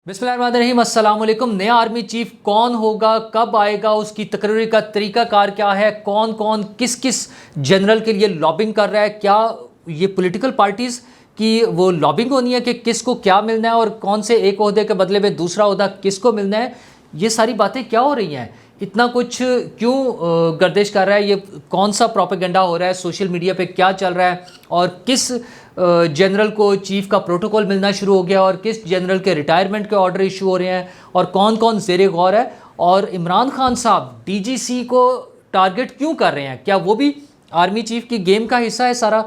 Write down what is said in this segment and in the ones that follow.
बिस्मिल्लाहिर्रहमानिर्रहीम, अस्सलाम वालेकुम। नया आर्मी चीफ कौन होगा, कब आएगा, उसकी तकरीर का तरीकाकार क्या है, कौन कौन किस किस जनरल के लिए लॉबिंग कर रहा है, क्या ये पॉलिटिकल पार्टीज़ की वो लॉबिंग होनी है कि किसको क्या मिलना है और कौन से एक ओहदे के बदले में दूसरा ओहदा किसको मिलना है, ये सारी बातें क्या हो रही हैं, इतना कुछ क्यों गर्दिश कर रहा है, ये कौन सा प्रोपेगेंडा हो रहा है, सोशल मीडिया पे क्या चल रहा है और किस जनरल को चीफ का प्रोटोकॉल मिलना शुरू हो गया और किस जनरल के रिटायरमेंट के ऑर्डर इशू हो रहे हैं और कौन कौन ज़ेरे गौर है और इमरान खान साहब डीजीसी को टारगेट क्यों कर रहे हैं, क्या वो भी आर्मी चीफ की गेम का हिस्सा है सारा,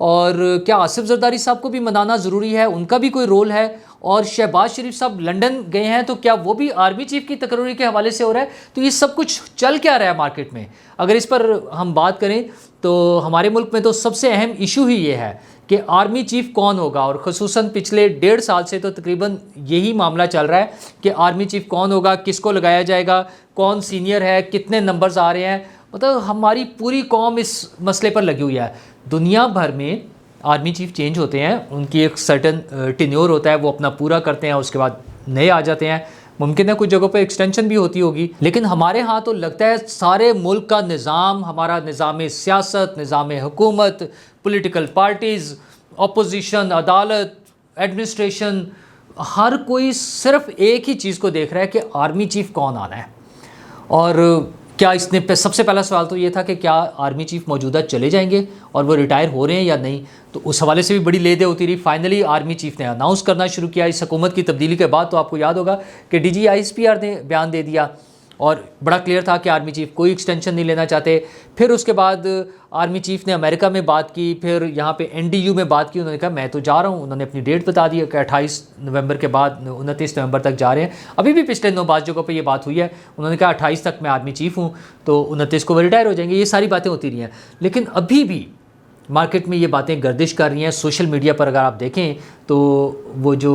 और क्या आसिफ जरदारी साहब को भी मनाना ज़रूरी है, उनका भी कोई रोल है, और शहबाज शरीफ साहब लंदन गए हैं तो क्या वो भी आर्मी चीफ की तकरीर के हवाले से हो रहा है। तो ये सब कुछ चल क्या रहा है मार्केट में, अगर इस पर हम बात करें तो हमारे मुल्क में तो सबसे अहम इशू ही ये है कि आर्मी चीफ कौन होगा, और ख़ुसूसन पिछले 1.5 साल से तो तकरीबन यही मामला चल रहा है कि आर्मी चीफ कौन होगा, किसको लगाया जाएगा, कौन सीनियर है, कितने नंबर्स आ रहे हैं। मतलब हमारी पूरी कौम इस मसले पर लगी हुई है। दुनिया भर में आर्मी चीफ चेंज होते हैं, उनकी एक सर्टन टेन्योर होता है, वो अपना पूरा करते हैं, उसके बाद नए आ जाते हैं। मुमकिन है कुछ जगहों पे एक्सटेंशन भी होती होगी, लेकिन हमारे यहाँ तो लगता है सारे मुल्क का निज़ाम, हमारा निज़ाम सियासत, निज़ाम हुकूमत, पॉलिटिकल पार्टीज़, अपोजिशन, अदालत, एडमिनिस्ट्रेशन, हर कोई सिर्फ एक ही चीज़ को देख रहा है कि आर्मी चीफ कौन आना है। और क्या इसने सबसे पहला सवाल तो ये था कि क्या आर्मी चीफ मौजूदा चले जाएंगे और वो रिटायर हो रहे हैं या नहीं, तो उस हवाले से भी बड़ी लेदे होती रही। फाइनली आर्मी चीफ ने अनाउंस करना शुरू किया इस हुकूमत की तब्दीली के बाद। तो आपको याद होगा कि DGISPR ने बयान दे दिया और बड़ा क्लियर था कि आर्मी चीफ कोई एक्सटेंशन नहीं लेना चाहते। फिर उसके बाद आर्मी चीफ ने अमेरिका में बात की, फिर यहाँ पे NDU में बात की, उन्होंने कहा मैं तो जा रहा हूँ। उन्होंने अपनी डेट बता दी कि 28 नवंबर के बाद 29 नवंबर तक जा रहे हैं। अभी भी पिछले 9 जगहों पे ये बात हुई है, उन्होंने कहा 28 तक मैं आर्मी चीफ हूँ, तो 29 को वो रिटायर हो जाएंगे। ये सारी बातें होती रही हैं, लेकिन अभी भी मार्केट में ये बातें गर्दिश कर रही हैं। सोशल मीडिया पर अगर आप देखें तो वो जो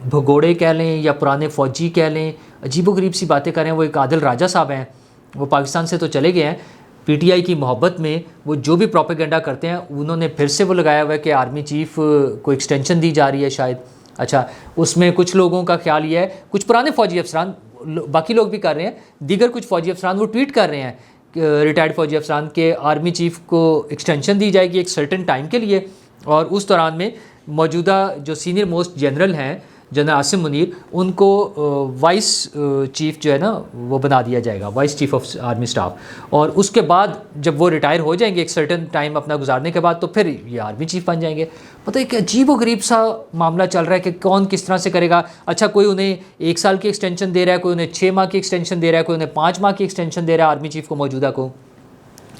भगोड़े कह लें या पुराने फ़ौजी कह लें, अजीबोगरीब सी बातें कर रहे हैं। वो एक आदिल राजा साहब हैं, वो पाकिस्तान से तो चले गए हैं, PTI की मोहब्बत में वो जो भी प्रोपेगेंडा करते हैं उन्होंने फिर से वो लगाया हुआ है कि आर्मी चीफ को एक्सटेंशन दी जा रही है शायद। अच्छा, उसमें कुछ लोगों का ख्याल ये है, कुछ पुराने फ़ौजी अफसरान, बाकी लोग भी कर रहे हैं, दीगर कुछ फ़ौजी अफसरान वो ट्वीट कर रहे हैं, रिटायर्ड फ़ौजी अफसरान के आर्मी चीफ को एक्सटेंशन दी जाएगी एक सर्टेन टाइम के लिए, और उस दौरान में मौजूदा जो सीनियर मोस्ट जनरल हैं जनरल आसिम मुनीर, उनको वाइस चीफ जो है ना वो बना दिया जाएगा, vice chief of army staff. और उसके बाद जब वो रिटायर हो जाएंगे एक सर्टेन टाइम अपना गुजारने के बाद, तो फिर ये आर्मी चीफ बन जाएंगे। मतलब एक अजीब व गरीब सा मामला चल रहा है कि कौन किस तरह से करेगा। अच्छा, कोई उन्हें 1 साल की एक्सटेंशन दे रहा है, कोई उन्हें 6 माह की एक्सटेंशन दे रहा है, कोई उन्हें 5 माह की एक्सटेंशन दे रहा है आर्मी चीफ को मौजूदा को,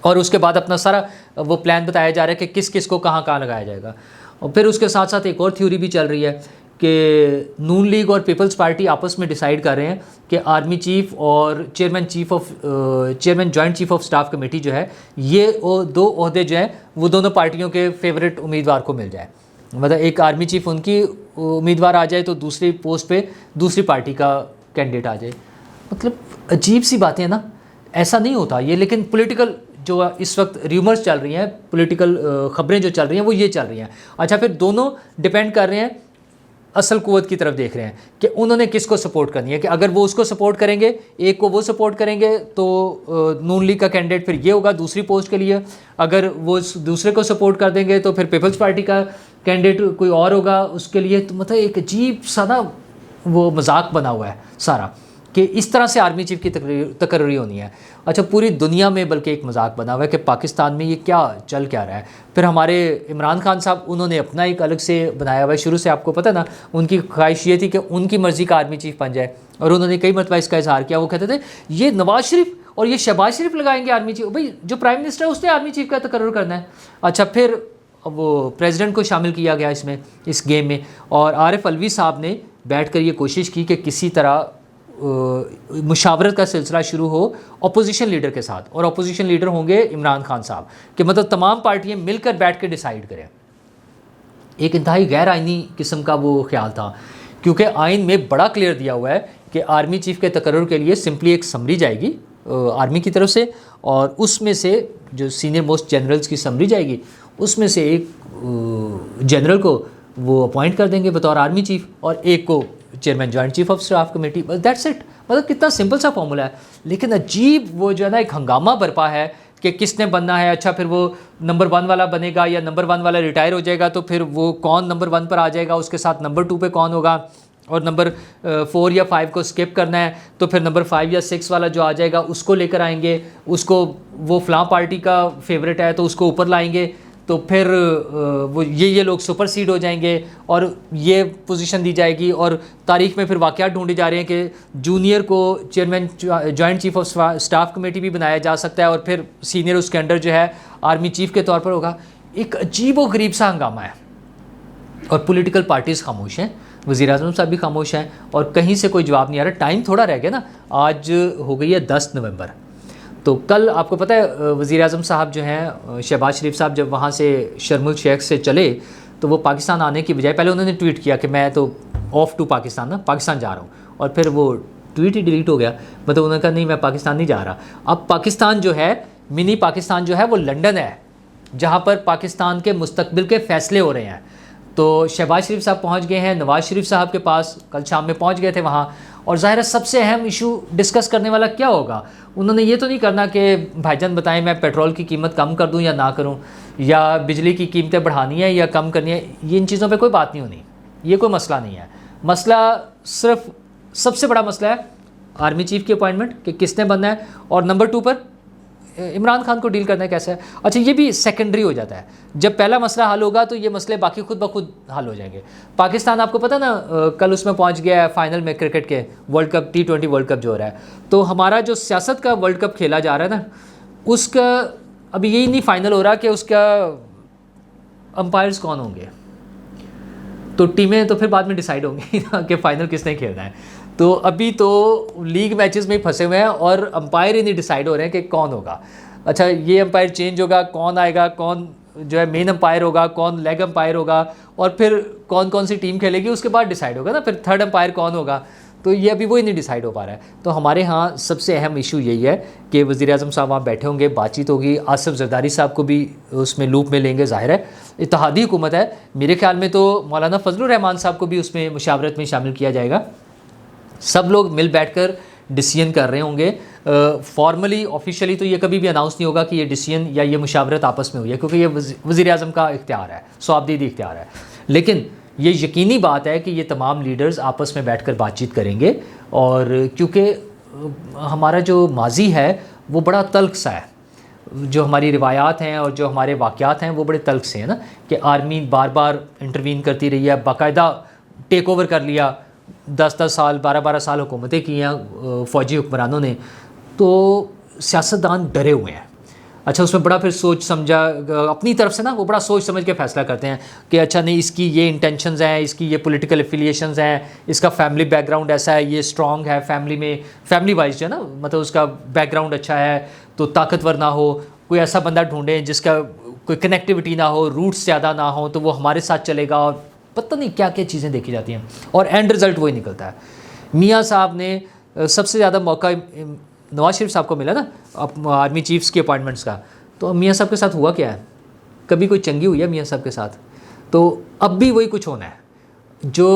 और उसके बाद अपना सारा वो प्लान बताया जा रहा है कि किस किस को कहाँ कहाँ लगाया जाएगा। और फिर उसके साथ साथ एक और थ्योरी भी चल रही है कि नून लीग और पीपल्स पार्टी आपस में डिसाइड कर रहे हैं कि आर्मी चीफ और chairman joint chief of staff committee जो है, ये 2 ओहदे जो हैं वो दोनों पार्टियों के फेवरेट उम्मीदवार को मिल जाए। मतलब एक आर्मी चीफ उनकी उम्मीदवार आ जाए तो दूसरी पोस्ट पे दूसरी पार्टी का कैंडिडेट आ जाए। मतलब अजीब सी बातें हैं ना, ऐसा नहीं होता ये, लेकिन पॉलिटिकल जो इस वक्त र्यूमर्स चल रही हैं, पॉलिटिकल ख़बरें जो चल रही हैं वो ये चल रही हैं। अच्छा, फिर दोनों डिपेंड कर रहे हैं, असल कुव्वत की तरफ देख रहे हैं कि उन्होंने किसको सपोर्ट करनी है, कि अगर वो उसको सपोर्ट करेंगे, एक को वो सपोर्ट करेंगे तो नून लीग का कैंडिडेट फिर ये होगा दूसरी पोस्ट के लिए, अगर वो दूसरे को सपोर्ट कर देंगे तो फिर पीपल्स पार्टी का कैंडिडेट कोई और होगा उसके लिए। तो मतलब एक अजीब सा ना वो मजाक बना हुआ है सारा कि इस तरह से आर्मी चीफ की तकरीर होनी है। अच्छा, पूरी दुनिया में बल्कि एक मजाक बना हुआ है कि पाकिस्तान में ये क्या चल क्या रहा है। फिर हमारे इमरान खान साहब, उन्होंने अपना एक अलग से बनाया हुआ है, शुरू से आपको पता ना, उनकी ख्वाहिश ये थी कि उनकी मर्ज़ी का आर्मी चीफ बन जाए, और उन्होंने कई मरतबा इसका इजहार किया। वो कहते थे ये नवाज शरीफ और ये शहबाज शरीफ लगाएंगे आर्मी चीफ, भाई जो प्राइम मिनिस्टर है उसने आर्मी चीफ का तकर्रुर करना है। अच्छा, फिर वो प्रेसिडेंट को शामिल किया गया इसमें, इस गेम में, और आरिफ अलवी साहब ने बैठ कर ये कोशिश की कि किसी तरह मुशावरत का सिलसिला शुरू हो अपोजिशन लीडर के साथ, और अपोजिशन लीडर होंगे इमरान खान साहब, कि मतलब तमाम पार्टियां मिलकर बैठ के डिसाइड करें। एक इंतहाई गैर आइनी किस्म का वो ख्याल था, क्योंकि आइन में बड़ा क्लियर दिया हुआ है कि आर्मी चीफ के तकर्रुर के लिए सिंपली एक समरी जाएगी आर्मी की तरफ से, और उसमें से जो सीनियर मोस्ट जनरल्स की समरी जाएगी, उसमें से एक जनरल को वो अपॉइंट कर देंगे बतौर आर्मी चीफ, और एक को chairman joint chief of staff committee, बस दैट्स इट। मतलब कितना सिंपल सा फॉर्मूला है, लेकिन अजीब वो जो है ना एक हंगामा बरपा है कि किसने बनना है। अच्छा, फिर वो नंबर 1 वाला बनेगा या नंबर 1 वाला रिटायर हो जाएगा तो फिर वो कौन नंबर 1 पर आ जाएगा, उसके साथ नंबर 2 पे कौन होगा, और नंबर 4 या 5 को स्किप करना है तो फिर नंबर 5 या 6 वाला जो आ जाएगा उसको लेकर आएंगे, उसको वो फलां पार्टी का फेवरेट है तो उसको ऊपर लाएंगे, तो फिर वो ये लोग सुपरसीड हो जाएंगे और ये पोजीशन दी जाएगी। और तारीख में फिर वाक़यात ढूंढे जा रहे हैं कि जूनियर को chairman joint chief of staff committee भी बनाया जा सकता है और फिर सीनियर उसके अंडर जो है आर्मी चीफ के तौर पर होगा। एक अजीब व गरीब सा हंगामा है और पॉलिटिकल पार्टीज़ खामोश हैं, वज़ीर-ए-आज़म साहब भी खामोश हैं और कहीं से कोई जवाब नहीं आ रहा। टाइम थोड़ा रह गया ना, आज हो गई है 10 नवंबर, तो कल आपको पता है वज़ीर-ए-आज़म साहब जो हैं शहबाज शरीफ साहब जब वहाँ से शर्म एल शेख से चले तो वो पाकिस्तान आने की बजाय पहले उन्होंने ट्वीट किया कि मैं तो ऑफ टू पाकिस्तान ना, पाकिस्तान जा रहा हूँ, और फिर वो ट्वीट ही डिलीट हो गया। मतलब उन्होंने कहा नहीं मैं पाकिस्तान नहीं जा रहा। अब पाकिस्तान जो है, मिनी पाकिस्तान जो है वो लंदन है जहाँ पर पाकिस्तान के मुस्तकबिल के फ़ैसले हो रहे हैं। तो शहबाज शरीफ साहब पहुँच गए हैं नवाज़ शरीफ साहब के पास, कल शाम में पहुँच गए थे वहाँ, और ज़ाहिर है सबसे अहम इशू डिस्कस करने वाला क्या होगा। उन्होंने ये तो नहीं करना कि भाईजान बताएं मैं पेट्रोल की कीमत कम कर दूं या ना करूं, या बिजली की कीमतें बढ़ानी है या कम करनी है, ये इन चीज़ों पे कोई बात नहीं होनी, ये कोई मसला नहीं है। मसला सिर्फ सबसे बड़ा मसला है आर्मी चीफ़ की अपॉइंटमेंट कि किसने बनना है, और नंबर 2 पर इमरान खान को डील करना है कैसे है। अच्छा, ये भी सेकेंडरी हो जाता है, जब पहला मसला हल होगा तो ये मसले बाकी खुद ब खुद हल हो जाएंगे। पाकिस्तान आपको पता ना कल उसमें पहुंच गया है फाइनल में क्रिकेट के, world cup T20 world cup जो हो रहा है। तो हमारा जो सियासत का वर्ल्ड कप खेला जा रहा है ना, उसका अभी यही नहीं फाइनल हो रहा कि उसका अंपायर्स कौन होंगे, तो टीमें तो फिर बाद में डिसाइड होंगी कि फ़ाइनल किसने खेलना है। तो अभी तो लीग मैचेस में ही फंसे हुए हैं और अंपायर ही नहीं डिसाइड हो रहे हैं कि कौन होगा। अच्छा, ये अंपायर चेंज होगा, कौन आएगा, कौन जो है मेन अंपायर होगा, कौन लेग अंपायर होगा, और फिर कौन कौन सी टीम खेलेगी उसके बाद डिसाइड होगा ना, फिर थर्ड अंपायर कौन होगा। तो ये अभी वही नहीं डिसाइड हो पा रहा है। तो हमारे यहाँ सबसे अहम इशू यही है कि वज़ीर-ए-आज़म साहब वहाँ बैठे होंगे, बातचीत होगी, आसिफ ज़रदारी साहब को भी उसमें लूप में लेंगे। ज़ाहिर है इत्तेहादी हुकूमत है, मेरे ख्याल में तो मौलाना फजलुर रहमान साहब को भी उसमें मुशावरत में शामिल किया जाएगा। सब लोग मिल बैठकर डिसीजन कर रहे होंगे। फॉर्मली ऑफिशियली तो ये कभी भी अनाउंस नहीं होगा कि ये डिसीजन या ये मुशावरत आपस में हुई है, क्योंकि ये वज़ीर-ए-आज़म का इख्तियार है, सवाबदीदी इख्तियार है। लेकिन ये यकीनी बात है कि ये तमाम लीडर्स आपस में बैठकर बातचीत करेंगे, और क्योंकि हमारा जो माजी है वो बड़ा तल्ख सा है, जो हमारी रिवायात हैं और जो हमारे वाक़यात हैं वो बड़े तल्ख से हैं ना, कि आर्मी बार बार इंटरवीन करती रही है, बाकायदा टेक ओवर कर लिया, 10-10 साल 12-12 साल हुकूमतें की हैं फ़ौजी हुक्मरानों ने, तो सियासतदान डरे हुए हैं। अच्छा, उसमें बड़ा फिर सोच समझा अपनी तरफ से ना, वो बड़ा सोच समझ के फ़ैसला करते हैं कि अच्छा नहीं इसकी ये इंटेंशंस हैं, इसकी ये पॉलिटिकल एफिलिएशंस हैं, इसका फैमिली बैकग्राउंड ऐसा है, ये स्ट्रॉन्ग है फैमिली में, फैमिली वाइज जो है ना, मतलब उसका बैकग्राउंड अच्छा है तो ताकतवर ना हो, कोई ऐसा बंदा ढूंढें जिसका कोई कनेक्टिविटी ना हो, रूट्स ज़्यादा ना हो, तो वो हमारे साथ चलेगा, और पता नहीं क्या क्या चीज़ें देखी जाती हैं, और एंड रिज़ल्ट वही निकलता है। मियाँ साहब ने सबसे ज़्यादा मौका नवाज़ शरीफ साहब को मिला ना आर्मी चीफ्स की अपॉइंटमेंट्स का, तो मियाँ साहब के साथ हुआ क्या है, कभी कोई चंगी हुई है मियाँ साहब के साथ? तो अब भी वही कुछ होना है। जो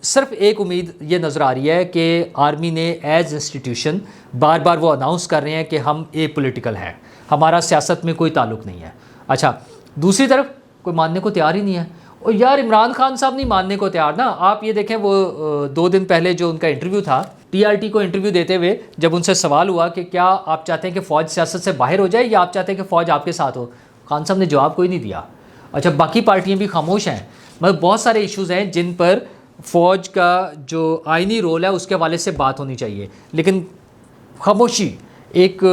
सिर्फ एक उम्मीद ये नज़र आ रही है कि आर्मी ने एज इंस्टीट्यूशन बार बार वो अनाउंस कर रहे हैं कि हम ए पॉलिटिकल हैं, हमारा सियासत में कोई ताल्लुक़ नहीं है। अच्छा, दूसरी तरफ कोई मानने को तैयार ही नहीं है। और यार इमरान खान साहब नहीं मानने को तैयार ना। आप ये देखें, वो 2 दिन पहले जो उनका इंटरव्यू था, TRT को इंटरव्यू देते हुए जब उनसे सवाल हुआ कि क्या आप चाहते हैं कि फ़ौज सियासत से बाहर हो जाए या आप चाहते हैं कि फ़ौज आपके साथ हो, खान साहब ने जवाब कोई नहीं दिया। अच्छा, बाकी पार्टियां भी खामोश हैं। मतलब बहुत सारे इश्यूज़ हैं जिन पर फ़ौज का जो आइनी रोल है उसके हवाले से बात होनी चाहिए, लेकिन खामोशी। एक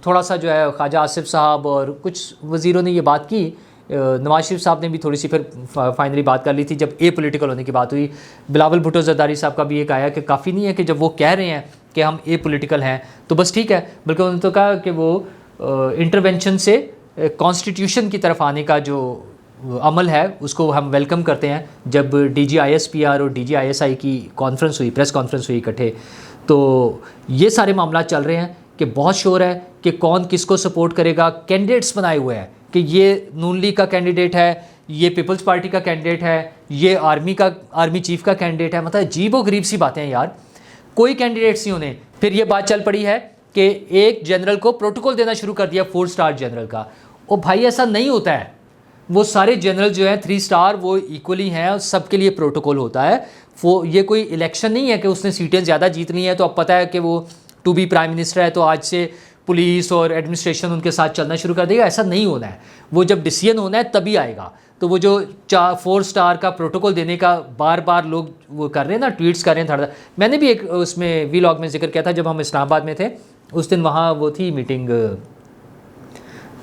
थोड़ा सा जो है ख्वाजा आसिफ साहब और कुछ वज़ीरों ने ये बात की, नवाज शरीफ साहब ने भी थोड़ी सी फिर फाइनली बात कर ली थी जब ए पॉलिटिकल होने की बात हुई। बिलावल भुट्टो ज़रदारी साहब का भी एक आया कि काफ़ी नहीं है कि जब वो कह रहे हैं कि हम ए पॉलिटिकल हैं तो बस ठीक है, बल्कि उन्होंने तो कहा कि वो इंटरवेंशन से कॉन्स्टिट्यूशन की तरफ आने का जो अमल है उसको हम वेलकम करते हैं। जब DG-ISPR और DG-ISI की कॉन्फ्रेंस हुई, प्रेस कॉन्फ्रेंस हुई इकट्ठे, तो ये सारे मामला चल रहे हैं कि बहुत शोर है कि कौन किसको सपोर्ट करेगा। कैंडिडेट्स बनाए हुए हैं कि ये नून लीग का कैंडिडेट है, ये पीपल्स पार्टी का कैंडिडेट है, ये आर्मी चीफ का कैंडिडेट है। मतलब अजीबोगरीब सी बातें हैं यार, कोई कैंडिडेट्स नहीं होने। फिर ये बात चल पड़ी है कि एक जनरल को प्रोटोकॉल देना शुरू कर दिया 4 स्टार जनरल का। ओ भाई ऐसा नहीं होता है, वो सारे जनरल जो हैं 3 स्टार वो इक्वली हैं और सबके लिए प्रोटोकॉल होता है। वो ये कोई इलेक्शन नहीं है कि उसने सीटें ज़्यादा जीत ली हैं तो अब पता है कि वो टू बी प्राइम मिनिस्टर है तो आज से पुलिस और एडमिनिस्ट्रेशन उनके साथ चलना शुरू कर देगा। ऐसा नहीं होना है, वो जब डिसीजन होना है तभी आएगा। तो वो जो 4 स्टार का प्रोटोकॉल देने का बार बार लोग वो कर रहे हैं ना, ट्वीट्स कर रहे हैं। मैंने भी एक उसमें वीलॉग में जिक्र किया था जब हम इस्लामाबाद में थे, उस दिन वहाँ वो थी मीटिंग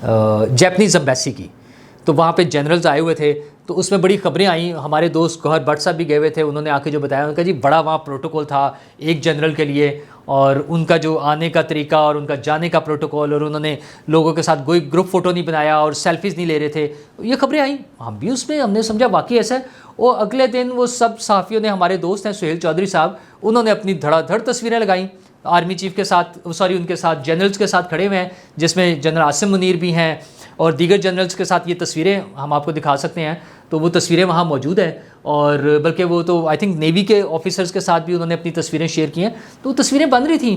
जैपनीज़ एम्बेसी की, तो वहाँ पे जनरल्स आए हुए थे। तो उसमें बड़ी खबरें आई, हमारे दोस्त गौहर भट्ट साहब भी गए हुए थे, उन्होंने आके जो बताया, उनका जी बड़ा वहाँ प्रोटोकॉल था एक जनरल के लिए, और उनका जो आने का तरीका और उनका जाने का प्रोटोकॉल, और उन्होंने लोगों के साथ कोई ग्रुप फ़ोटो नहीं बनाया और सेल्फीज़ नहीं ले रहे थे। ये खबरें आई, हम भी उसमें हमने समझा वाकई ऐसा है। और अगले दिन वो सब सहाफ़ियों ने, हमारे दोस्त हैं सुहेल चौधरी साहब, उन्होंने अपनी धड़ाधड़ तस्वीरें लगाई आर्मी चीफ के साथ, उनके साथ जनरल्स के साथ खड़े हुए हैं, जिसमें जनरल आसिम मुनीर भी हैं और दीगर जनरल्स के साथ। ये तस्वीरें हम आपको दिखा सकते हैं, तो वो तस्वीरें वहाँ मौजूद हैं। और बल्कि वो तो आई थिंक नेवी के ऑफिसर्स के साथ भी उन्होंने अपनी तस्वीरें शेयर की हैं। तो वो तस्वीरें बन रही थी,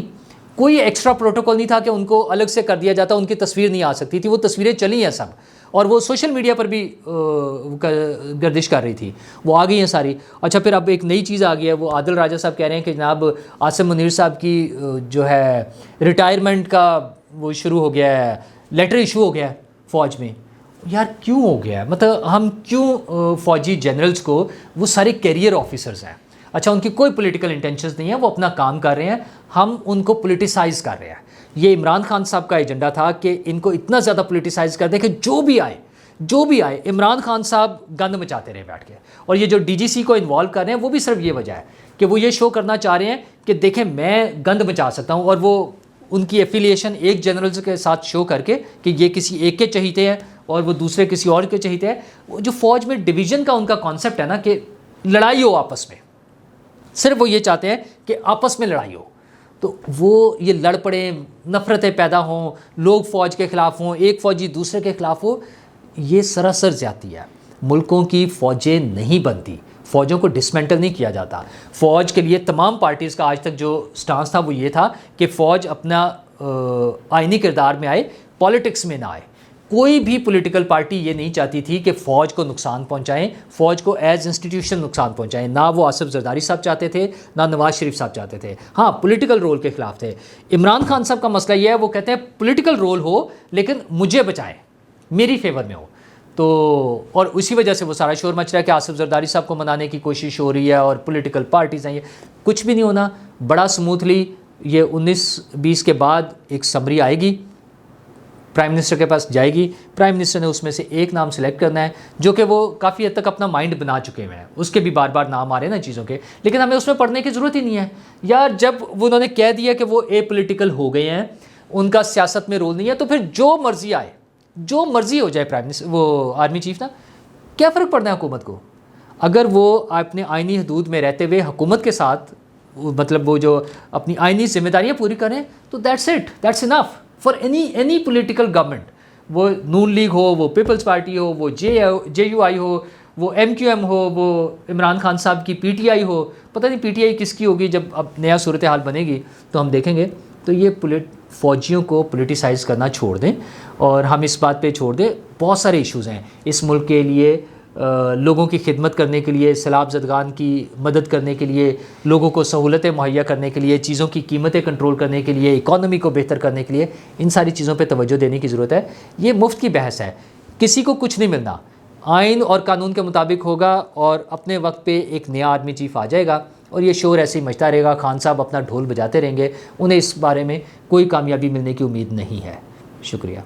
कोई एक्स्ट्रा प्रोटोकॉल नहीं था कि उनको अलग से कर दिया जाता, उनकी तस्वीर नहीं आ सकती थी। वो तस्वीरें चली हैं सब, और वो सोशल मीडिया पर भी गर्दिश कर रही थी, वो आ गई हैं सारी। अच्छा, फिर अब एक नई चीज़ आ गई है, वो आदिल राजा साहब कह रहे हैं कि जनाब आसिम मुनीर साहब की जो है रिटायरमेंट का वो शुरू हो गया है, लेटर इशू हो गया है फ़ौज में। यार क्यों हो गया है? मतलब हम क्यों फ़ौजी जनरल्स को, वो सारे कैरियर ऑफिसर्स हैं, अच्छा उनकी कोई पॉलिटिकल इंटेंशंस नहीं है, वो अपना काम कर रहे हैं, हम उनको पॉलिटिसाइज कर रहे हैं। ये इमरान खान साहब का एजेंडा था कि इनको इतना ज़्यादा पॉलिटिसाइज कर दें कि जो भी आए इमरान खान साहब गंद मचाते रहे बैठ के। और ये जो डीजीसी को इन्वॉल्व कर रहे हैं, वो भी सिर्फ ये वजह है कि वो ये शो करना चाह रहे हैं कि देखें मैं गंद मचा सकता हूँ, और वो उनकी एफिलिएशन एक जनरल के साथ शो करके कि ये किसी एक के चहीते हैं और वो दूसरे किसी और के चहीते हैं। वो जो फ़ौज में डिवीज़न का उनका कॉन्सेप्ट है ना, कि लड़ाई हो आपस में, सिर्फ वो ये चाहते हैं कि आपस में लड़ाई हो, तो वो ये लड़ पड़े, नफ़रतें पैदा हों, लोग फ़ौज के ख़िलाफ़ हों, एक फ़ौजी दूसरे के ख़िलाफ़ हो, ये सरासर ज़्यादती है। मुल्कों की फ़ौजें नहीं बनती, फ़ौजों को डिसमेंटल नहीं किया जाता। फ़ौज के लिए तमाम पार्टीज़ का आज तक जो स्टांस था वो ये था कि फ़ौज अपना आइनी किरदार में आए, पॉलिटिक्स में ना आए। कोई भी पॉलिटिकल पार्टी ये नहीं चाहती थी कि फ़ौज को नुकसान पहुंचाएं, फ़ौज को एज इंस्टीट्यूशन नुकसान पहुंचाएं। ना वो आसिफ जरदारी साहब चाहते थे, ना नवाज़ शरीफ साहब चाहते थे। हाँ, पॉलिटिकल रोल के ख़िलाफ़ थे। इमरान खान साहब का मसला ये है, वो कहते हैं पॉलिटिकल रोल हो लेकिन मुझे बचाएं, मेरी फेवर में हो। तो और उसी वजह से वो सारा शोर मच रहा है कि आसिफ जरदारी साहब को मनाने की कोशिश हो रही है और पॉलिटिकल पार्टीज़ हैं। ये कुछ भी नहीं होना, बड़ा स्मूथली ये 19-20 के बाद एक समरी आएगी, प्राइम मिनिस्टर के पास जाएगी, प्राइम मिनिस्टर ने उसमें से एक नाम सेलेक्ट करना है, जो कि वो काफ़ी हद तक अपना माइंड बना चुके हैं। उसके भी बार बार नाम आ रहे हैं ना चीज़ों के, लेकिन हमें उसमें पढ़ने की ज़रूरत ही नहीं है यार। जब वो उन्होंने कह दिया कि वो एपॉलिटिकल हो गए हैं, उनका सियासत में रोल नहीं है, तो फिर जो मर्जी आए, जो मर्जी हो जाए प्राइम मिनिस्टर, वो आर्मी चीफ ना, क्या फ़र्क पड़ना है हुकूमत को? अगर वो अपने आइनी हदूद में रहते हुए हुकूमत के साथ, मतलब वो जो अपनी आइनी जिम्मेदारियाँ पूरी करें, तो that's it, that's enough for any political government. वो नून लीग हो, वो पीपल्स पार्टी हो, वो JUI हो, वो MQM हो, वो इमरान खान साहब की PTI हो, पता नहीं PTI किसकी होगी। जब अब नया सूरत हाल बनेगी तो हम देखेंगे। तो ये फ़ौजियों को पॉलिटिसाइज़ करना छोड़ दें और हम इस बात पे छोड़ दें। बहुत सारे इश्यूज़ हैं इस मुल्क के लिए, लोगों की खिदमत करने के लिए, सैलाब ज़दगान की मदद करने के लिए, लोगों को सहूलतें मुहैया करने के लिए, चीज़ों की कीमतें कंट्रोल करने के लिए, इकॉनमी को बेहतर करने के लिए, इन सारी चीज़ों पे तवज्जो देने की ज़रूरत है। ये मुफ्त की बहस है, किसी को कुछ नहीं मिलना, आइन और कानून के मुताबिक होगा और अपने वक्त पे एक नया आर्मी चीफ आ जाएगा और ये शोर ऐसे ही मचता रहेगा। खान साहब अपना ढोल बजाते रहेंगे, उन्हें इस बारे में कोई कामयाबी मिलने की उम्मीद नहीं है। शुक्रिया।